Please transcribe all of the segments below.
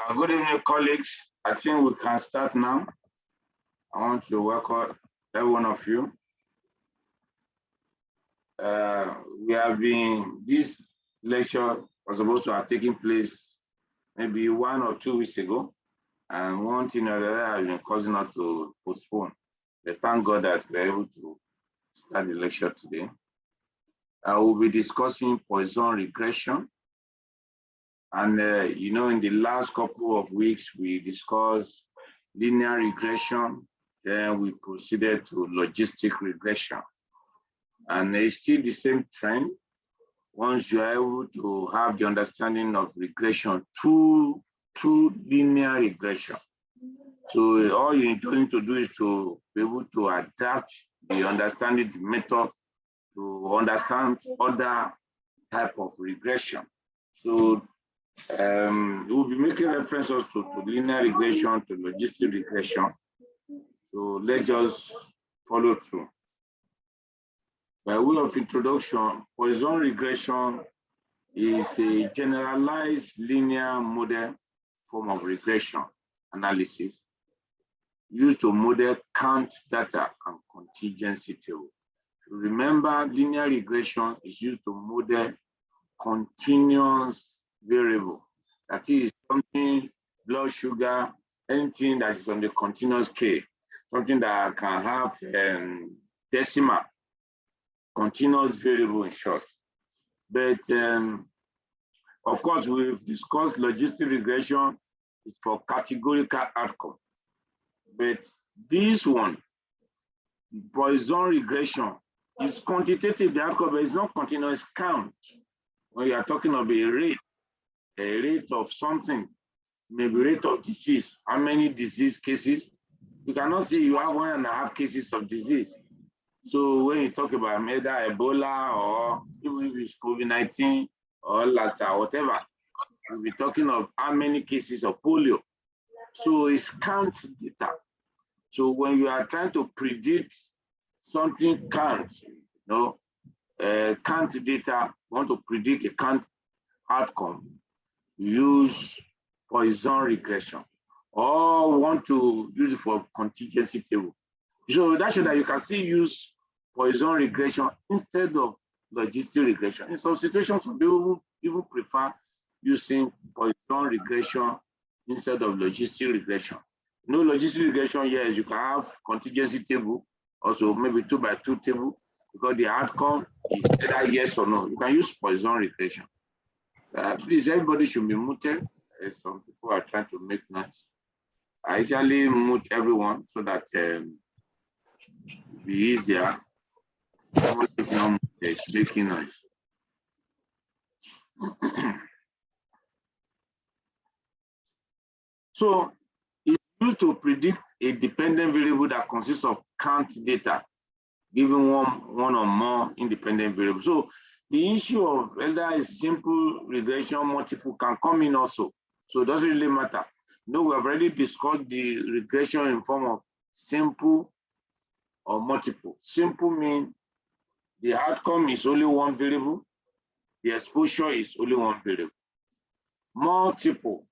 Good evening, colleagues. I think we can start now. I want to welcome every one of you. This lecture was supposed to have taken place maybe 1 or 2 weeks ago, and one thing or the other has been causing us to postpone. But thank God that we're able to start the lecture today. I will be discussing Poisson regression. And in the last couple of weeks, we discussed linear regression, then we proceeded to logistic regression. And it's still the same trend. Once you are able to have the understanding of regression through linear regression. So all you need to do is to be able to adapt the understanding method to understand other type of regression. So we'll be making references to linear regression, to logistic regression. So let's just follow through. By way of introduction, Poisson regression is a generalized linear model form of regression analysis used to model count data and contingency table. Remember, linear regression is used to model continuous variable. That is something, blood sugar, anything that is on the continuous scale, something that can have decimal, continuous variable in short. But of course, we've discussed logistic regression is for categorical outcome. But this one, Poisson regression, is quantitative, the outcome is not continuous count. When you are talking of a rate of something, maybe rate of disease, how many disease cases? You cannot say you have 1.5 cases of disease. So when you talk about either Ebola or even if it's COVID-19 or Lassa, whatever, we'll be talking of how many cases of polio. So it's count data. So when you are trying to predict something count, count data, want to predict a count outcome, use Poisson regression, or want to use it for contingency table. So that shows that you can still use Poisson regression instead of logistic regression. In some situations, some people even prefer using Poisson regression instead of logistic regression. Logistic regression, yes, you can have contingency table, also maybe 2x2 table, because the outcome is either yes or no. You can use Poisson regression. Please, everybody should be muted. Some people are trying to make noise. I usually mute everyone so that it'll be easier. Someone is not making noise. So it's used to predict a dependent variable that consists of count data, given one or more independent variables. So the issue of whether a simple regression multiple can come in also. So it doesn't really matter. We have already discussed the regression in form of simple or multiple. Simple means the outcome is only one variable, the exposure is only one variable. Multiple,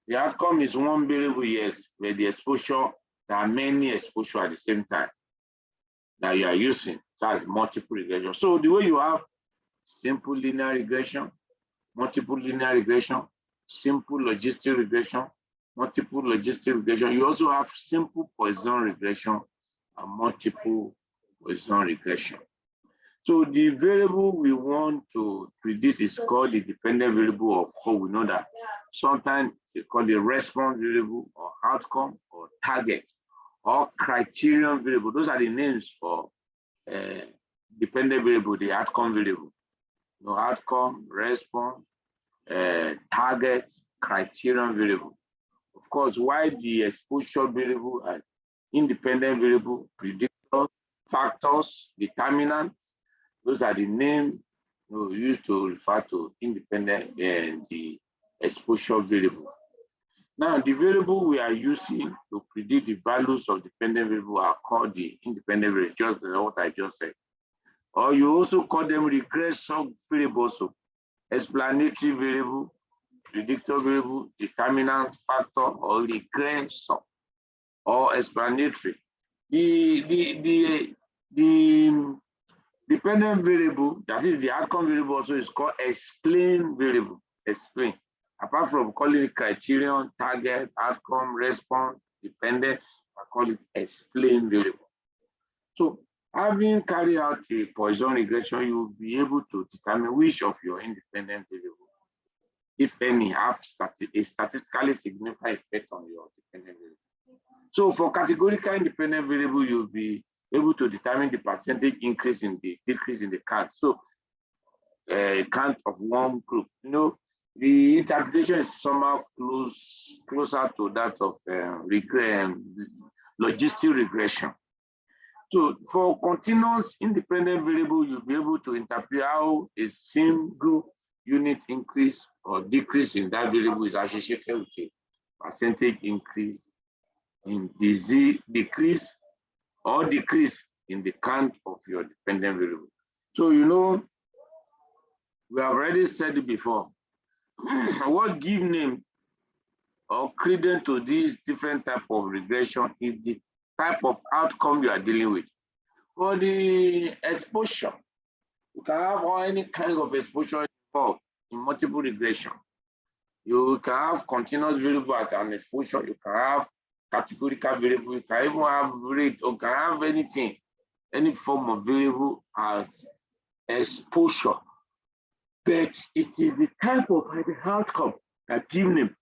the outcome is one variable, yes, but the exposure, there are many exposures at the same time that you are using. That's multiple regression. So the way you have simple linear regression, multiple linear regression, simple logistic regression, multiple logistic regression, you also have simple Poisson regression and multiple Poisson regression. So the variable we want to predict is called the dependent variable of code. We know that sometimes they call the response variable or outcome or target or criterion variable. Those are the names for dependent variable, the outcome variable. Outcome, response, target, criterion variable. Of course, why the exposure variable and independent variable, predictor, factors, determinants, those are the names used to refer to independent and the exposure variable. Now, the variable we are using to predict the values of dependent variable are called the independent variable, just what I just said. Or you also call them regressive variables, explanatory variable, predictor variable, determinant, factor, or regressor, or explanatory. The dependent variable, that is the outcome variable, also is called explain variable. Explain. Apart from calling it criterion, target, outcome, response, dependent, I call it explain variable. So having carried out a Poisson regression, you will be able to determine which of your independent variables, if any, have a statistically significant effect on your dependent variable. So for categorical independent variable, you'll be able to determine the percentage increase in the decrease in the count. So count of one group. You know, the interpretation is somehow closer to that of logistic regression. So for continuous independent variable, you'll be able to interpret how a single unit increase or decrease in that variable is associated with a percentage increase in decrease or decrease in the count of your dependent variable. So, you know, we have already said it before. What gives name or credence to these different types of regression is the type of outcome you are dealing with. For the exposure, you can have any kind of exposure involved in multiple regression. You can have continuous variable as an exposure. You can have categorical variable. You can even have rate, or can have anything, any form of variable as exposure. But it is the type of outcome that gives name.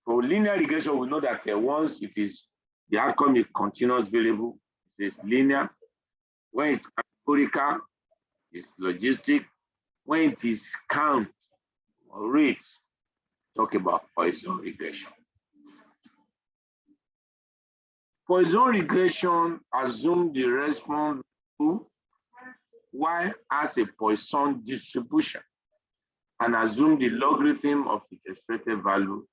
For linear regression, we know that once it is the outcome is continuous variable, it is linear. When it's categorical, it's logistic. When it is count or rates, talk about Poisson regression. Poisson regression assumes the response y as a Poisson distribution and assume the logarithm of its expected value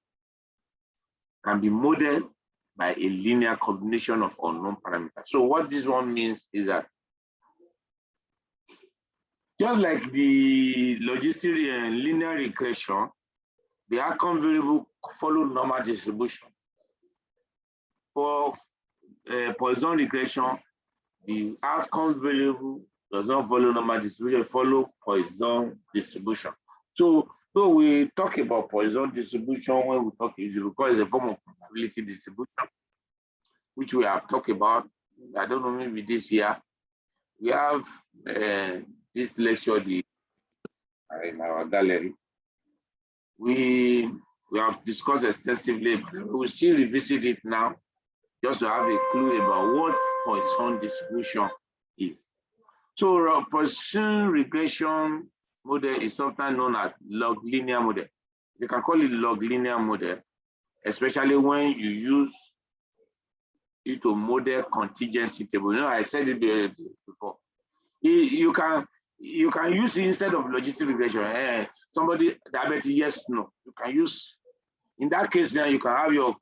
can be modeled by a linear combination of unknown parameters. So what this one means is that just like the logistic and linear regression, the outcome variable follow normal distribution. For Poisson regression, the outcome variable does not follow normal distribution, follow Poisson distribution. So we talk about Poisson distribution when we talk usually because it's a form of probability distribution, which we have talked about. I don't know, maybe this year. We have this lecture in our gallery. We have discussed extensively, but we will still revisit it now just to have a clue about what Poisson distribution is. So Poisson regression model is sometimes known as log linear model. You can call it log linear model, especially when you use it to model contingency table. You know, I said it before. You can use it instead of logistic regression. Somebody diabetes, yes, no. You can use, in that case, then you can have your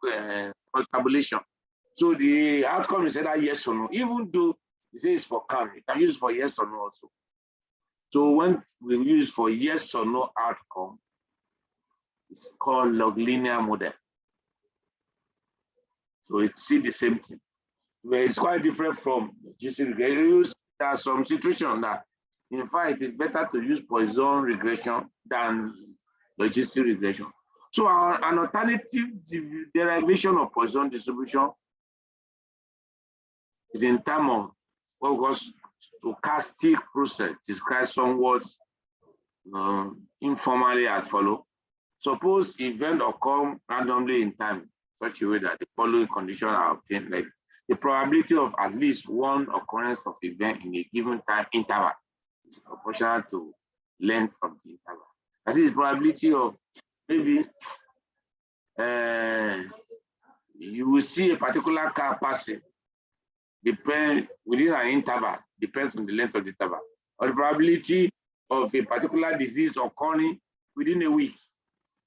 tabulation. So the outcome is either yes or no, even though you say it's for count, you can use it for yes or no also. So when we use for yes or no outcome, it's called log linear model. So it's still the same thing. But it's quite different from logistic regression. There are some situations that, in fact, it's better to use Poisson regression than logistic regression. So an alternative derivation of Poisson distribution is in terms of what was stochastic process, described somewhat informally as follows. Suppose event occur randomly in time, such a way that the following conditions are obtained, like the probability of at least one occurrence of event in a given time interval is proportional to length of the interval. That is probability of maybe you will see a particular car passing within an interval, depends on the length of the interval, or the probability of a particular disease occurring within a week.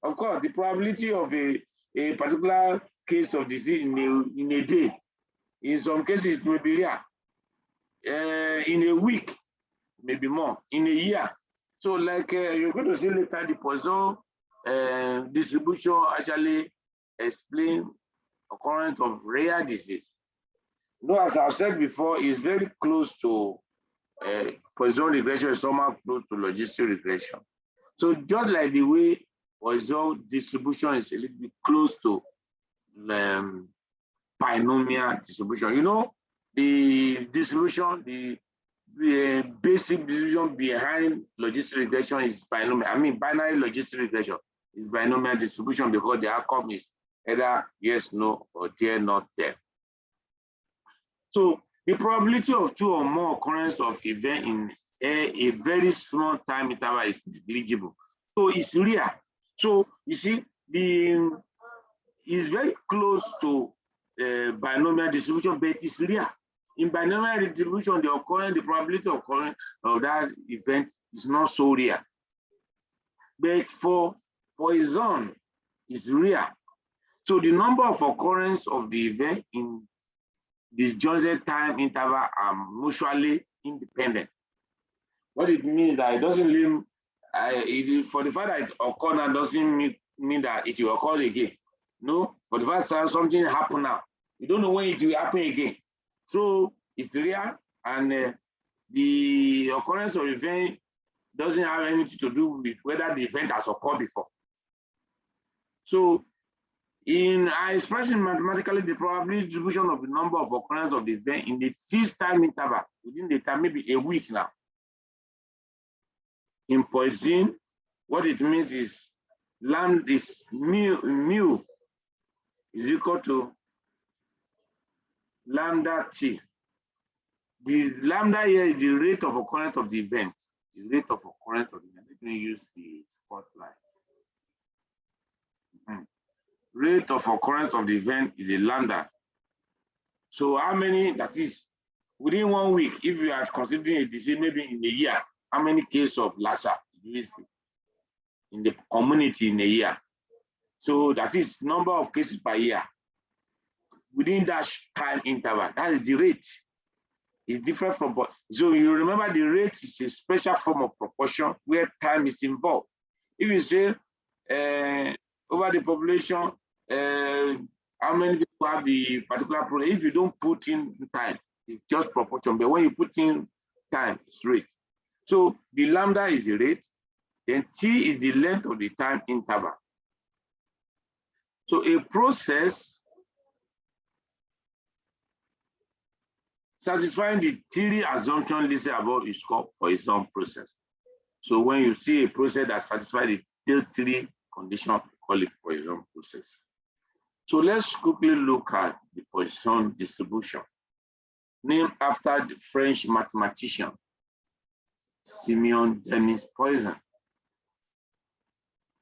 Of course, the probability of a particular case of disease in a day, in some cases it may be rare. In a week, maybe more. In a year. So like you're going to see later, the Poisson distribution actually explain occurrence of rare disease. Though, as I've said before, it's very close to Poisson regression, is somehow close to logistic regression. So just like the way Poisson distribution is a little bit close to binomial distribution. You know, the distribution, the basic distribution behind logistic regression is binomial. I mean, binary logistic regression is binomial distribution because the outcome is either yes, no, or there, not there. So the probability of 2 or more occurrence of event in a very small time interval is negligible. So it's rare. So you see, it's very close to binomial distribution, but it's rare. In binomial distribution, the probability of occurrence of that event is not so rare. But for Poisson, it's rare. So the number of occurrence of the event in disjointed time interval are mutually independent. What it means that it doesn't mean for the fact that it occurred now doesn't mean that it will occur again. No, for the fact that something happened now, you don't know when it will happen again. So it's rare, and the occurrence of event doesn't have anything to do with whether the event has occurred before. So in expressing mathematically the probability distribution of the number of occurrence of the event in the fixed time interval within the time, maybe a week now. In Poisson, what it means is lambda is mu is equal to lambda t. The lambda here is the rate of occurrence of the event. The rate of occurrence of the event. Let me use the spotlight. Rate of occurrence of the event is a lambda. So how many, that is, within 1 week, if you are considering a disease maybe in a year, how many cases of Lassa do you see in the community in a year? So that is number of cases per year. Within that time interval, that is the rate. It's different from, so you remember the rate is a special form of proportion where time is involved. If you say over the population, how many people have the particular problem, if you don't put in time, it's just proportion, but when you put in time, it's rate. So the lambda is the rate, then t is the length of the time interval. So a process satisfying the theory assumption listed above is called Poisson process. So when you see a process that satisfies the three conditions, we call it Poisson process. So let's quickly look at the Poisson distribution, named after the French mathematician Simeon Denis Poisson.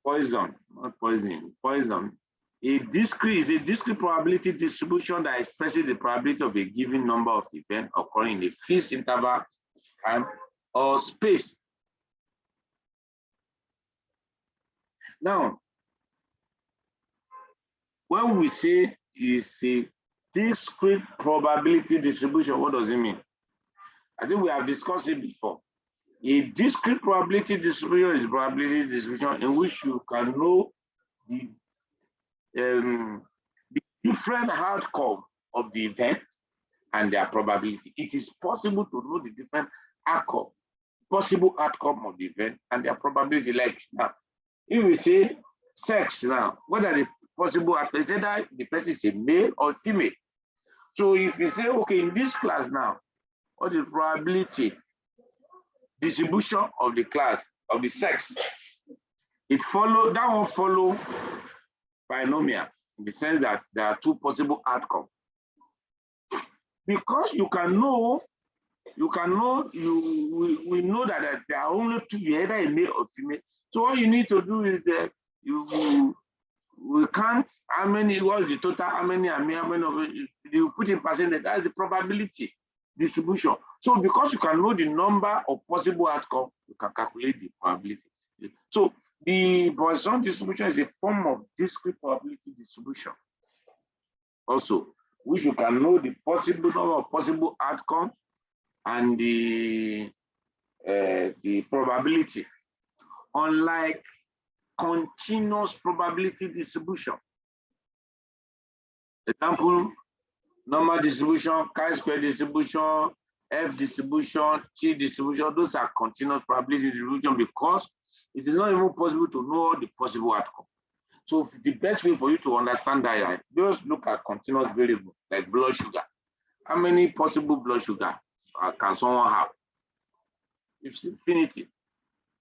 Poisson, not poison, Poisson. Is a discrete probability distribution that expresses the probability of a given number of events occurring in a fixed interval, time, or space. Now, when we say it's a discrete probability distribution, what does it mean? I think we have discussed it before. A discrete probability distribution is a probability distribution in which you can know the different outcome of the event and their probability. It is possible to know the different outcome, possible outcome of the event and their probability. Like now, if we say sex now, what are the possible outcomes? Say that the person is a male or female. So if you say, okay, in this class now, what is the probability distribution of the class of the sex? It follow that one follow binomial in the sense that there are two possible outcomes. Because we know that there are only two, either a male or female. So all you need to do is that we count how many, what is the total, how many are male, how many of it, you put in percentage, that's the probability distribution. So because you can know the number of possible outcomes, you can calculate the probability. So the Poisson distribution is a form of discrete probability distribution also, which you can know the possible number of possible outcomes and the probability. Unlike continuous probability distribution. Example, normal distribution, chi-square distribution, F distribution, T distribution, those are continuous probability distribution because it is not even possible to know the possible outcome. So the best way for you to understand that, just look at continuous variable like blood sugar. How many possible blood sugar can someone have? It's infinity.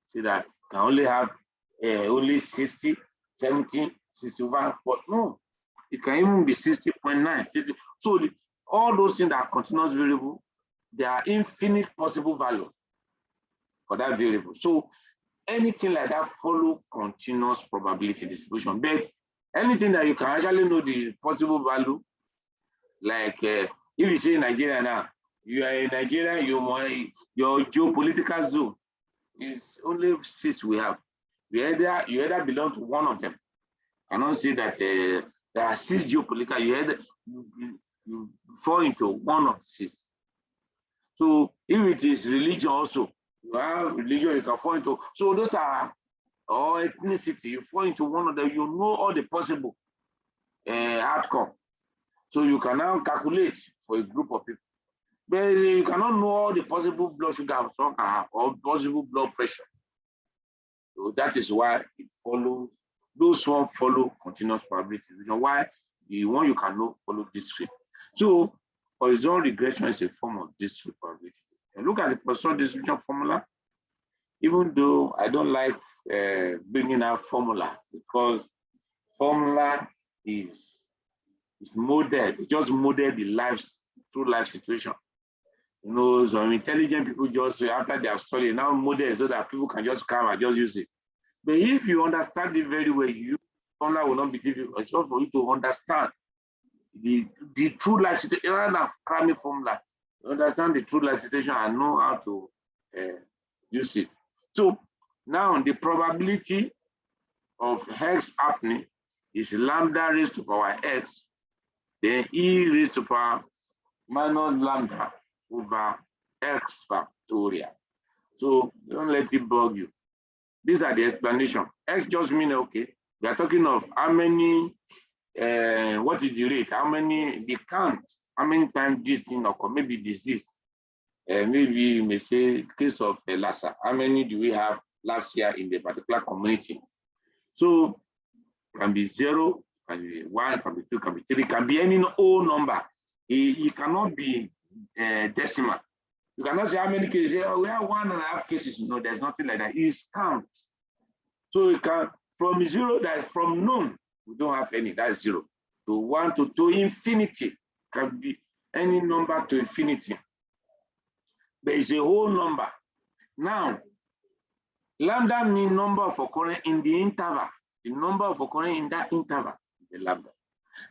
See that can only have only 60, 70, 61, but no, it can even be 60.9. 60. So all those things that are continuous variable, there are infinite possible value for that variable. So anything like that follow continuous probability distribution. But anything that you can actually know the possible value, like if you say Nigeria now, you are in Nigeria, your geopolitical zone is only 6 we have. You either belong to one of them. I cannot say that there are 6 geopolitical, you fall into one of 6. So if it is religion also, you have religion, you can fall into. So those are, or ethnicity, you fall into one of them, you know all the possible outcome. So you can now calculate for a group of people. But you cannot know all the possible blood sugar some can have or possible blood pressure. So that is why it follows, those one follow continuous probability distribution. Why the one you can know follow discrete. So Poisson regression is a form of discrete probability. And look at the Poisson distribution formula. Even though I don't like bringing out formula because formula is modeled, it just modeled the true life situation. You know, some intelligent people just after they have studied now model so that people can just come and just use it. But if you understand it very well, formula will not be difficult. It's not for you to understand the true life situation rather than cramming formula. You understand the true life situation and know how to use it. So now the probability of X happening is lambda raised to power X, then E raised to power minus lambda over X factorial. So don't let it bug you. These are the explanation. X just means, okay, we are talking of how many, what is the rate, how many, the count, how many times this thing occur, maybe disease. Maybe you may say case of Lassa, how many do we have last year in the particular community? So can be 0, can be 1, can be 2, can be 3, can be any whole number. It cannot be decimal. You cannot say how many cases. Oh, we have 1.5 cases. No, there's nothing like that. It's count. So it can from 0, that's from none. We don't have any. That's 0 to 1 to 2 infinity. Can be any number to infinity. There is a whole number. Now, lambda means number of occurring in the interval. The number of occurring in that interval, the lambda.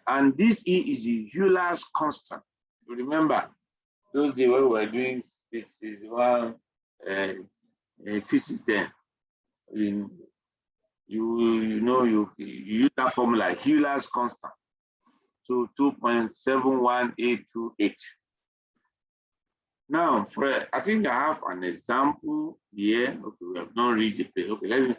And this E is the Euler's constant. You remember those days when we were doing this is one physics there. You use that formula, Euler's constant. So 2.71828. Now, I think I have an example here. Okay, we have not reached the page. Okay, let me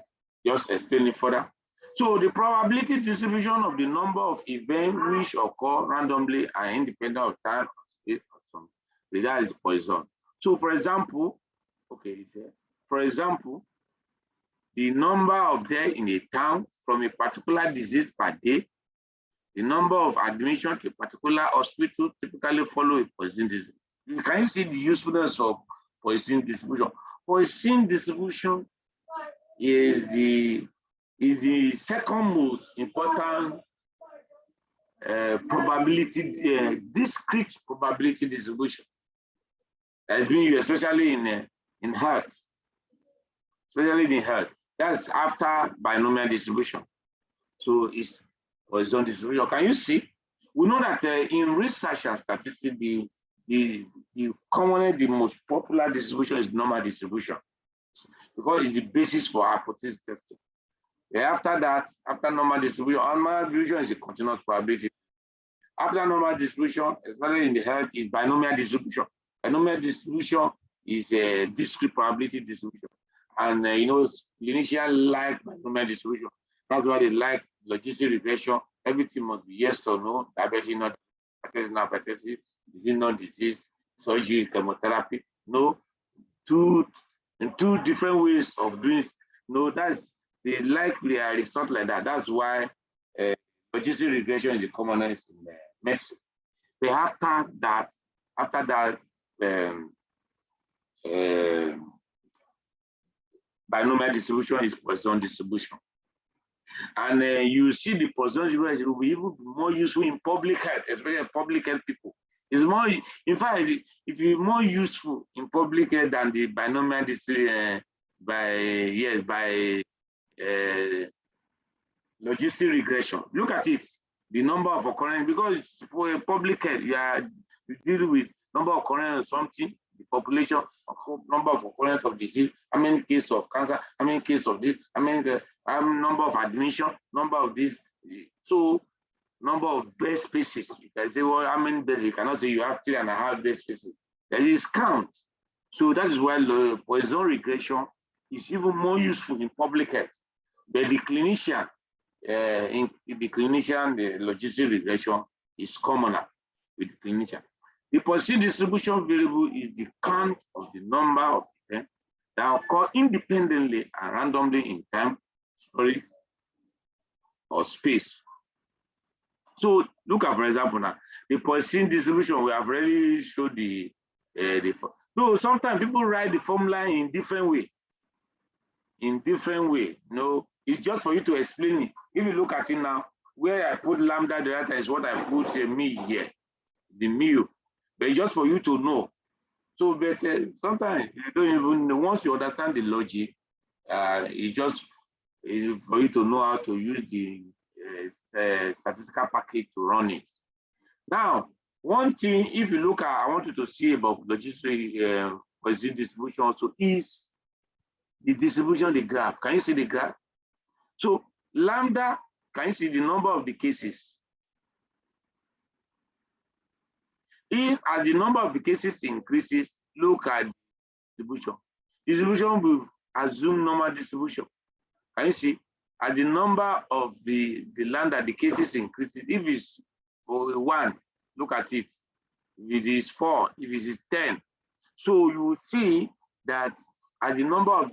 just explain it further. So the probability distribution of the number of events which occur randomly and independent of time, space, or something, that is Poisson. So for example, okay, for example, the number of deaths in a town from a particular disease per day, the number of admissions to a particular hospital typically follow a Poisson distribution. You can see the usefulness of Poisson distribution. Poisson distribution is the second most important probability, discrete probability distribution that is being used, especially in health, especially in health. That's after binomial distribution. So it's Poisson distribution. Can you see? We know that in research and statistics, commonly the most popular distribution is normal distribution because it's the basis for hypothesis testing. After that, after normal distribution is a continuous probability. After normal distribution, especially in the health, is binomial distribution. Binomial distribution is a discrete probability distribution. And clinicians like binomial distribution. That's why they like logistic regression. Everything must be yes or no. Diabetes, not diabetes, disease, not disease, surgery, chemotherapy. No, two different ways of doing it. No, that's they like the result like that. That's why logistic regression is the commonest in medicine. But after that, binomial distribution is Poisson distribution. And you see the Poisson distribution will be even more useful in public health, especially in public health people. It's more, in fact, it will be more useful in public health than the binomial distribution by logistic regression. Look at it, the number of occurrence, because for a public health, you deal with number of occurrence of something, the population, number of occurrence of disease, how many cases of cancer, how many cases of this, how many number of admission, number of this. So number of bed spaces. You can say, well, how many beds? You cannot say you have 3.5 bed spaces. There is count. So that is why the Poisson regression is even more useful in public health. But the clinician, the logistic regression is commoner with the clinician. The Poisson distribution variable is the count of the number of events that occur independently and randomly in time, or space. So look at, for example, now the Poisson distribution. We have already showed the no. Sometimes people write the formula in different way. It's just for you to explain it. If you look at it now, where I put lambda delta is what I put me here, the mu, but it's just for you to know. So, but sometimes you don't even know. Once you understand the logic, it's just for you to know how to use the statistical package to run it. Now, one thing, if you look at, I want you to see about logistic Poisson distribution also is the distribution of the graph. Can you see the graph? So lambda, can you see the number of the cases? If as the number of the cases increases, look at distribution. Distribution will assume normal distribution. Can you see? As the number of the lambda, the cases increases. If it's for 1, look at it. If it is 4, if it is 10. So you will see that as the number of,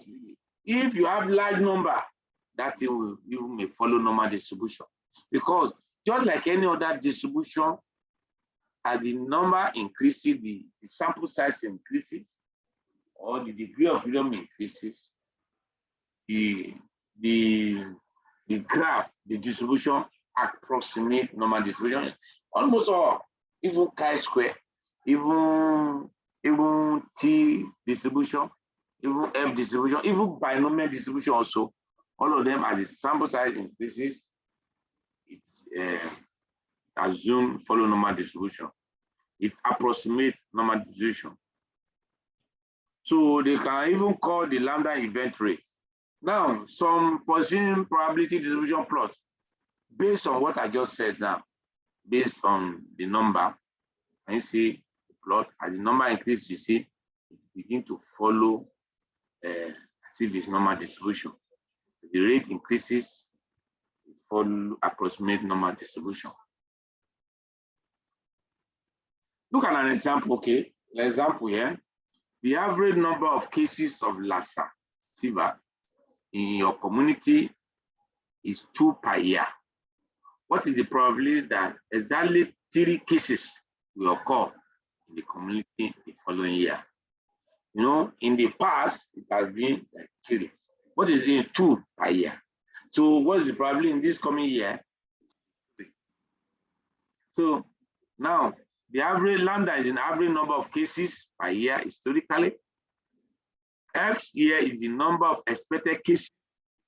if you have large number, that you may follow normal distribution. Because just like any other distribution, as the number increases, the sample size increases, or the degree of freedom increases, the graph, the distribution approximate normal distribution. Almost all, even chi-square, even T distribution, even F distribution, even binomial distribution also, all of them as the sample size increases, it's assume follow normal distribution. It approximates normal distribution. So they can even call the lambda event rate. Now, some Poisson probability distribution plots based on what I just said now, based on the number, and you see the plot, as the number increases, you see it begin to follow as if it's normal distribution. The rate increases, it follow approximate normal distribution. Look at an example, okay? An example here. The average number of cases of Lassa fever in your community is 2 per year. What is the probability that exactly 3 cases will occur in the community the following year? You know, in the past, it has been like 3. What is it? 2 per year. So what is the probability in this coming year? 3. So now, the average lambda is an average number of cases per year historically. X here is the number of expected cases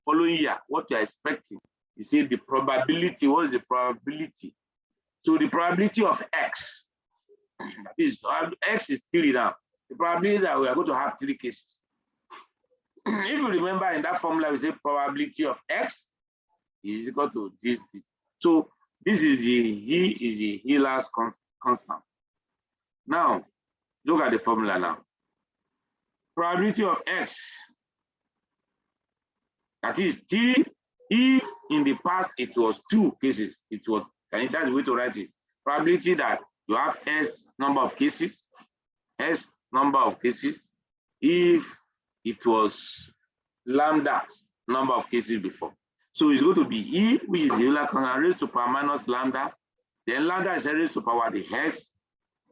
following year, what you're expecting. You see the probability, what is the probability? So the probability of X, that is, X is 3 now. The probability that we are going to have 3 cases. If you remember in that formula, we say probability of X is equal to this. So this is the Euler's constant. Now, look at the formula now. Probability of X That is T, if in the past it was 2 cases, it was, and that's the way to write it. Probability that you have S number of cases, if it was lambda number of cases before. So it's going to be E, which is the Euler constant raised to power minus lambda. Then lambda is raised to power the x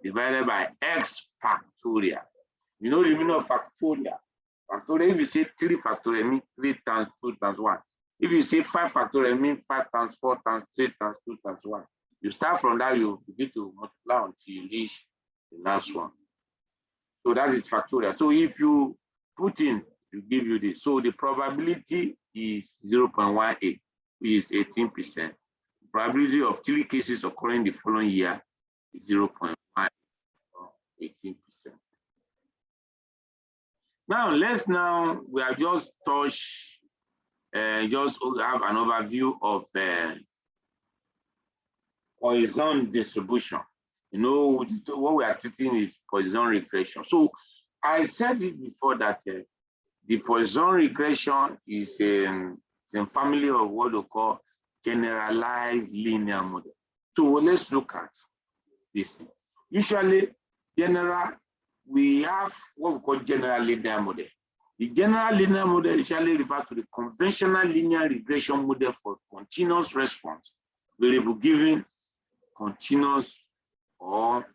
divided by x factorial. You know the meaning of factorial. Factorial, if you say 3 factorial, it means 3 times 2 times 1. If you say 5 factorial, it means 5 times 4 times 3 times 2 times 1. You start from that, you begin to multiply until you reach the last one. So that is factorial. So if you put in, to give you this, so the probability is 0.18, which is 18%. Probability of 3 cases occurring the following year is 0.18%. Now we have just touched, just have an overview of Poisson distribution. You know, what we are treating is Poisson regression. So I said it before that the Poisson regression is a family of what we call generalized linear model. So let's look at this. Usually, we have what we call general linear model. The general linear model usually refers to the conventional linear regression model for continuous response variable given continuous or